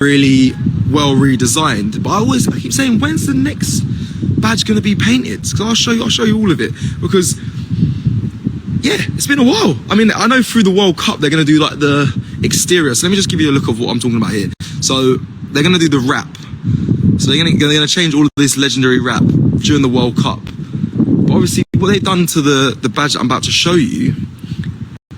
really well redesigned. But I keep saying, when's the next badge going to be painted? Because I'll show you all of it. Because yeah, it's been a while. I mean, I know through the World Cup they're going to do like the exterior. So let me just give you a look of what I'm talking about here. So they're going to do the wrap. So they're going to change all of this legendary wrap during the World Cup. But obviously, what they've done to the badge that I'm about to show you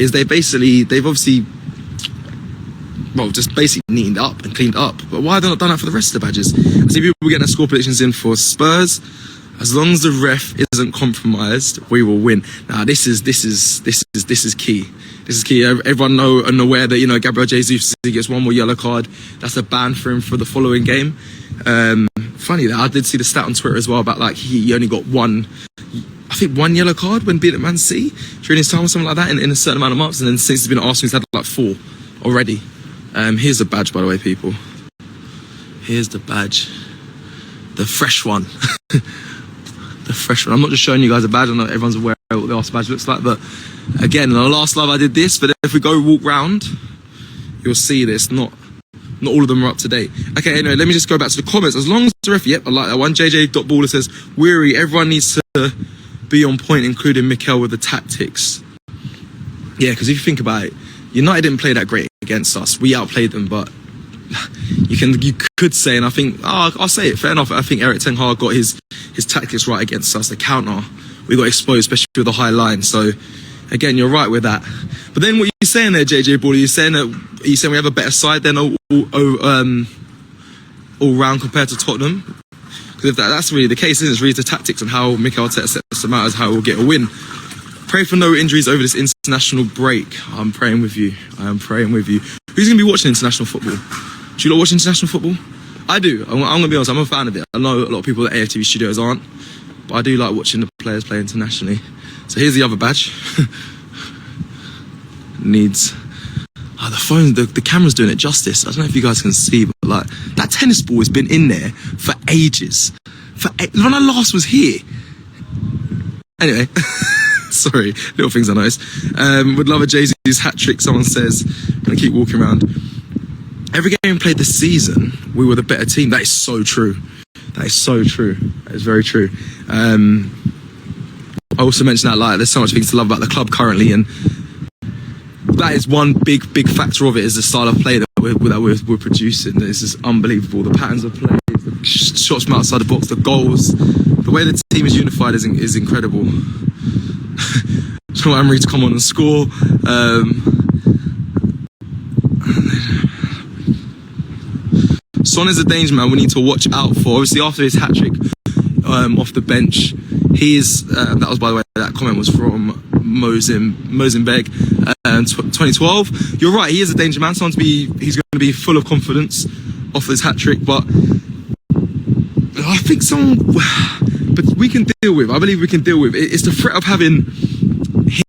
is they've obviously, well, just basically neatened up and cleaned up. But why have they not done that for the rest of the badges? I see people getting their score predictions in for Spurs. As long as the ref isn't compromised, we will win. Now, this is key. This is key. Everyone know and aware that, you know, Gabriel Jesus, he gets one more yellow card. That's a ban for him for the following game. Funny that I did see the stat on Twitter as well about like he only got one yellow card when being at Man City during his time or something like that in a certain amount of months, and then since he's been at Arsenal, he's had like 4 already. Here's the badge, by the way, people. Here's the badge, the fresh one. The fresh one. I'm not just showing you guys a badge. I know everyone's aware of what the Arsenal badge looks like, but again, in the last live I did this, but if we go walk round, you'll see this. Not all of them are up to date. Okay, anyway, let me just go back to the comments. As long as the ref, yep, I like that one. JJ.Baller says, weary, everyone needs to be on point, including Mikel with the tactics. Yeah, because if you think about it, United didn't play that great against us. We outplayed them, but you could say, and I think, I'll say it, fair enough. I think Eric Ten Hag got his tactics right against us. The counter, we got exposed, especially with the high line. So, again, you're right with that. But then what you're saying there, JJ Baller, you're saying we have a better side than all round compared to Tottenham. Because if that's really the case, isn't it? It's really the tactics and how Mikel Arteta sets them out as how we'll get a win. Pray for no injuries over this international break. I'm praying with you. I am praying with you. Who's going to be watching international football? Do you lot watch international football? I do. I'm going to be honest, I'm a fan of it. I know a lot of people at AFTV studios aren't, but I do like watching the players play internationally. So here's the other badge. Needs... the phone, the camera's doing it justice. I don't know if you guys can see, but like, that tennis ball has been in there for ages. When I last was here. Anyway... Sorry, little things I noticed. Would love a Jay-Z's hat-trick, someone says. I'm going to keep walking around. Every game we played this season, we were the better team. That is so true. That is so true. That is very true. I also mentioned that, like, there's so much things to love about the club currently, and that is one big factor of it, is the style of play that we're producing. It's just unbelievable. The patterns of play, the shots from outside the box, the goals, the way the team is unified is incredible. So Emery to come on and score. Son is a danger man we need to watch out for. Obviously, after his hat-trick off the bench, that was, by the way, that comment was from Mozenberg, 2012. You're right, he is a danger man. He's going to be full of confidence off his hat-trick, but I think but we can deal with. I believe we can deal with. It's the threat of having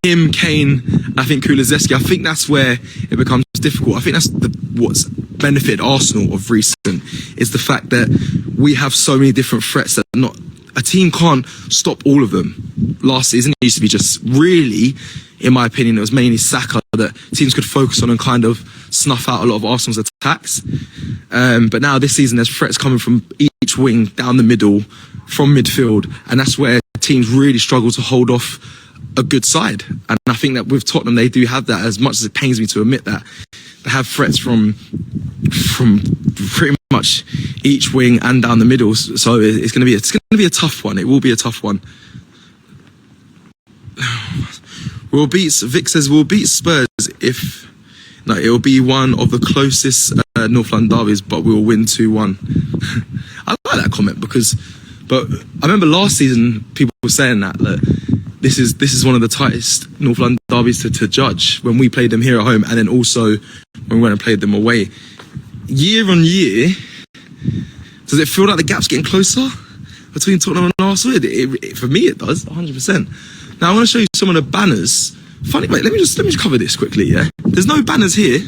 him, Kane, and I think Kulusevski. I think that's where it becomes difficult. I think that's what's benefited Arsenal of recent, is the fact that we have so many different threats that a team can't stop all of them. Last season, it used to be just really, in my opinion, it was mainly Saka that teams could focus on and kind of snuff out a lot of Arsenal's attacks. But now this season, there's threats coming from each wing, down the middle, from midfield, and that's where teams really struggle to hold off a good side. And I think that with Tottenham, they do have that, as much as it pains me to admit that. They have threats from pretty much each wing and down the middle. So it's going to be a tough one. It will be a tough one. Vic says we'll beat Spurs it will be one of the closest North London derbies, but we'll win 2-1. I like that comment but I remember last season people were saying that this is one of the tightest North London derbies to judge, when we played them here at home and then also when we went and played them away. Year on year, does it feel like the gap's getting closer between Tottenham and Arsenal? For me, it does, 100%. Now I want to show you some of the banners. Funny, wait, let me just cover this quickly. Yeah, there's no banners here,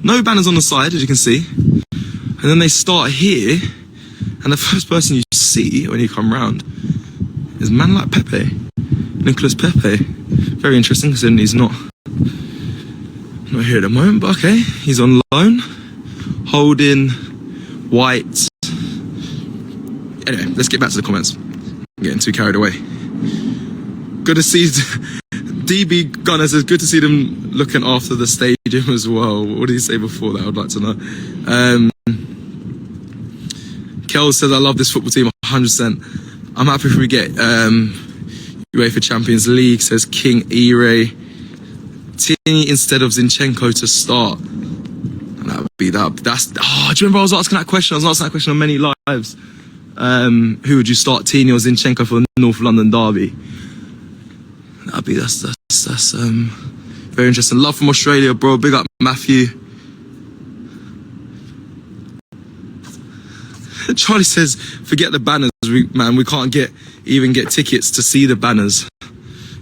no banners on the side, as you can see, and then they start here, and the first person you see when you come round is a man like Pepe. Nicolas Pepe. Very interesting, considering he's not here at the moment, but okay, he's on loan, holding White. Anyway, let's get back to the comments. I'm getting too carried away. Good to see DB Gunner says, good to see them looking after the stadium as well. What did he say before that? I'd like to know. Kel says, I love this football team 100%. I'm happy if we get UEFA Champions League, says King E-Ray. Tierney instead of Zinchenko to start. And that would be that. Do you remember I was asking that question? I was asking that question on many lives. Who would you start, Tierney or Zinchenko for the North London derby? That's very interesting. Love from Australia, bro. Big up, Matthew. Charlie says, forget the banners, we can't even get tickets to see the banners.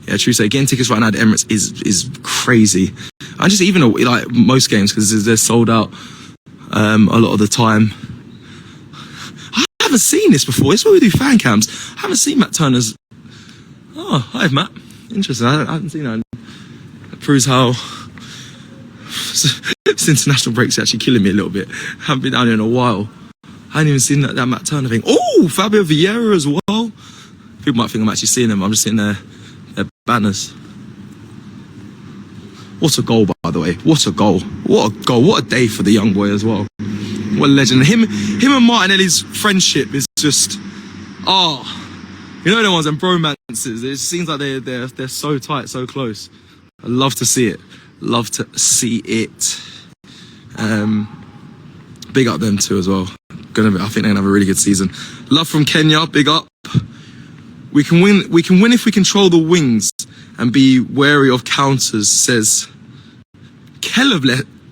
Yeah, true. So getting tickets right now at Emirates is crazy. And just even like most games, because they're sold out a lot of the time. I haven't seen this before. It's where we do fan cams. I haven't seen Matt Turner's. Oh, hi, Matt. Interesting. I haven't seen that. It proves how this international break's actually killing me a little bit. I haven't been down here in a while. I hadn't even seen that Matt Turner thing. Oh, Fabio Vieira as well. People might think I'm actually seeing them. I'm just seeing their banners. What a goal, by the way. What a goal. What a goal. What a day for the young boy as well. What a legend. Him and Martinelli's friendship is just... you know the ones and bromances. It seems like they're so tight, so close. I love to see it. Love to see it. Big up them too as well. I think they're gonna have a really good season. Love from Kenya. Big up. We can win if we control the wings and be wary of counters, says Kulusevski.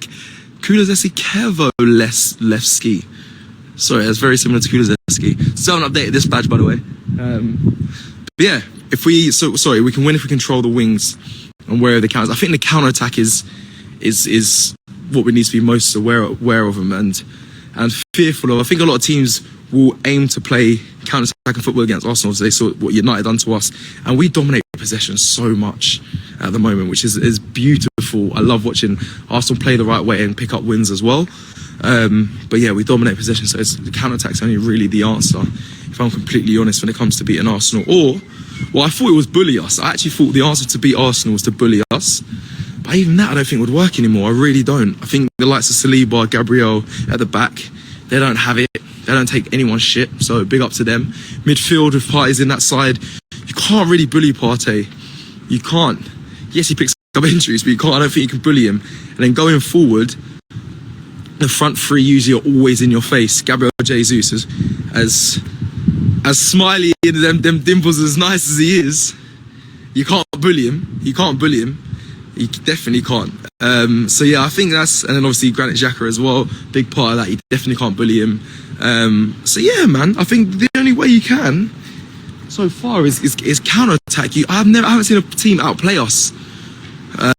Sorry, that's very similar to Kulusevski. Still haven't updated this badge, by the way. But yeah, we can win if we control the wings and where the counters. I think the counter attack is what we need to be most aware of them and fearful of. I think a lot of teams will aim to play counter attacking football against Arsenal. So they saw what United done to us, and we dominate possession so much at the moment, which is beautiful. I love watching Arsenal play the right way and pick up wins as well. But yeah, we dominate possession, so the counter attack's only really the answer, if I'm completely honest, when it comes to beating Arsenal. I thought it was bully us. I actually thought the answer to beat Arsenal was to bully us. But even that I don't think would work anymore. I really don't. I think the likes of Saliba, Gabriel at the back, they don't have it. They don't take anyone's shit. So big up to them. Midfield with Partey's in that side. You can't really bully Partey. You can't. Yes, he picks up injuries, but you can't. I don't think you can bully him. And then going forward, the front three usually are always in your face. Gabriel Jesus, as smiley and them dimples as nice as he is, you can't bully him. You can't bully him. You definitely can't. So yeah, I think that's, and then obviously Granit Xhaka as well, big part of that. You definitely can't bully him. So yeah, man, I think the only way you can so far is counter attack. I haven't seen a team outplay us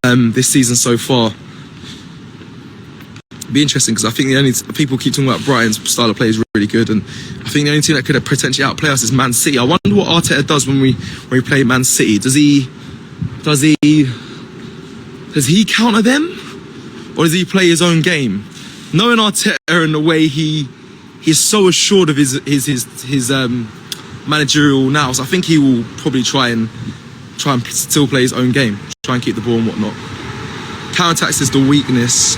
this season so far. It'd be interesting because I think the only people keep talking about Brighton's style of play is really good, and I think the only team that could potentially outplay us is Man City. I wonder what Arteta does when we play Man City. Does he counter them, or does he play his own game? Knowing Arteta and the way he's so assured of his managerial nous, I think he will probably try and still play his own game, try and keep the ball and whatnot. Counter attacks is the weakness.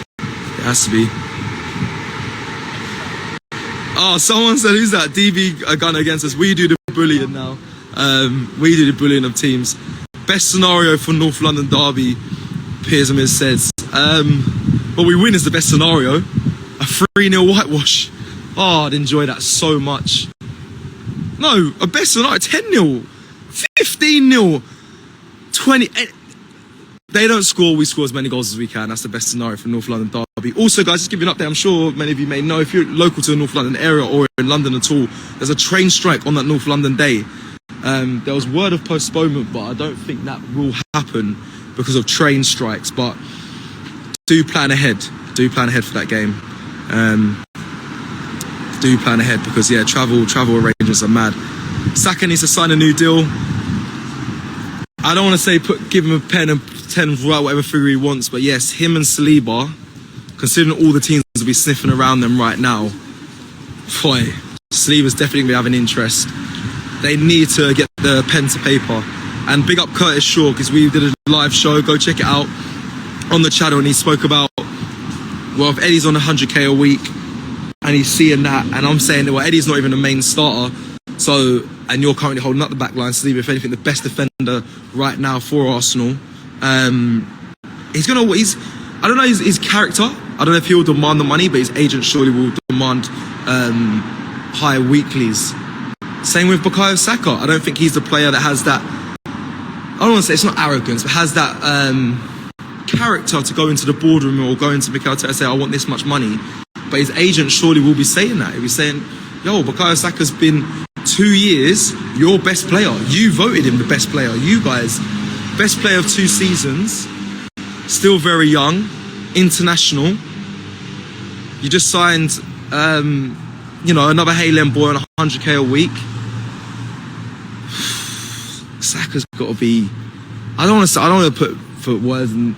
It has to be. Oh, someone said, who's that? DB gun against us. We do the bullying now. We do the bullying of teams. Best scenario for North London derby, Piers Amiz says. Well, we win is the best scenario. A 3-0 whitewash. Oh, I'd enjoy that so much. No, a best scenario, 10-0, 15-0, 20. They don't score, we score as many goals as we can. That's the best scenario for North London derby. Also, guys, just give you an update. I'm sure many of you may know, if you're local to the North London area or in London at all, there's a train strike on that North London day. There was word of postponement, but I don't think that will happen because of train strikes. But do plan ahead. Do plan ahead for that game. Do plan ahead because, yeah, travel arrangements are mad. Saka needs to sign a new deal. I don't want to say give him a pen and pretend write whatever figure he wants, but yes, him and Saliba, considering all the teams will be sniffing around them right now, Boy, Saliba's definitely going to have an interest. They need to get the pen to paper. And big up Curtis Shaw, because we did a live show. Go check it out on the channel. And he spoke about, well, if Eddie's on 100k a week and he's seeing that, and I'm saying, well, Eddie's not even the main starter. So, and you're currently holding up the back line, Saliba, if anything, the best defender right now for Arsenal. I don't know his character. I don't know if he'll demand the money, but his agent surely will demand higher weeklies. Same with Bukayo Saka. I don't think he's the player that has that, I don't want to say it's not arrogance, but has that character to go into the boardroom or go into Mikel Arteta and say, I want this much money. But his agent surely will be saying that. He'll be saying, yo, Bukayo Saka's been 2 years your best player. You voted him the best player. You guys, best player of 2 seasons, still very young, international. You just signed, another Haaland boy on 100k a week. Saka's got to be. I don't want to put words in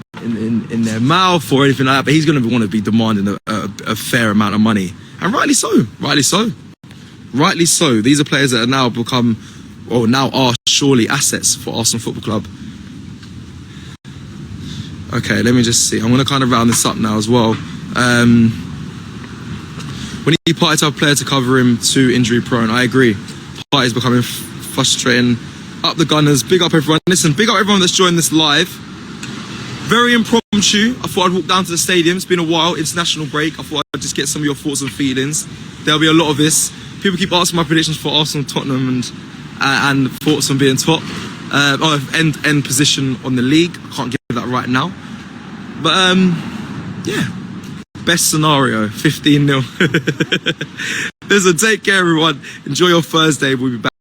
their mouth or anything like that, but he's going to want to be demanding a fair amount of money, and rightly so. Rightly so. These are players that are now now are surely assets for Arsenal Football Club. Okay, let me just see. I'm going to kind of round this up now as well. When he parted to have a player to cover him, too injury prone. I agree. Party's becoming frustrating. Up the Gunners. Big up everyone. Listen, big up everyone that's joined this live. Very impromptu. I thought I'd walk down to the stadium. It's been a while. International break. I thought I'd just get some of your thoughts and feelings. There'll be a lot of this. People keep asking my predictions for Arsenal, Tottenham, and thoughts on being top. End position on the league. I can't give that right now. But, yeah. Best scenario, 15-0. Listen, take care, everyone. Enjoy your Thursday. We'll be back.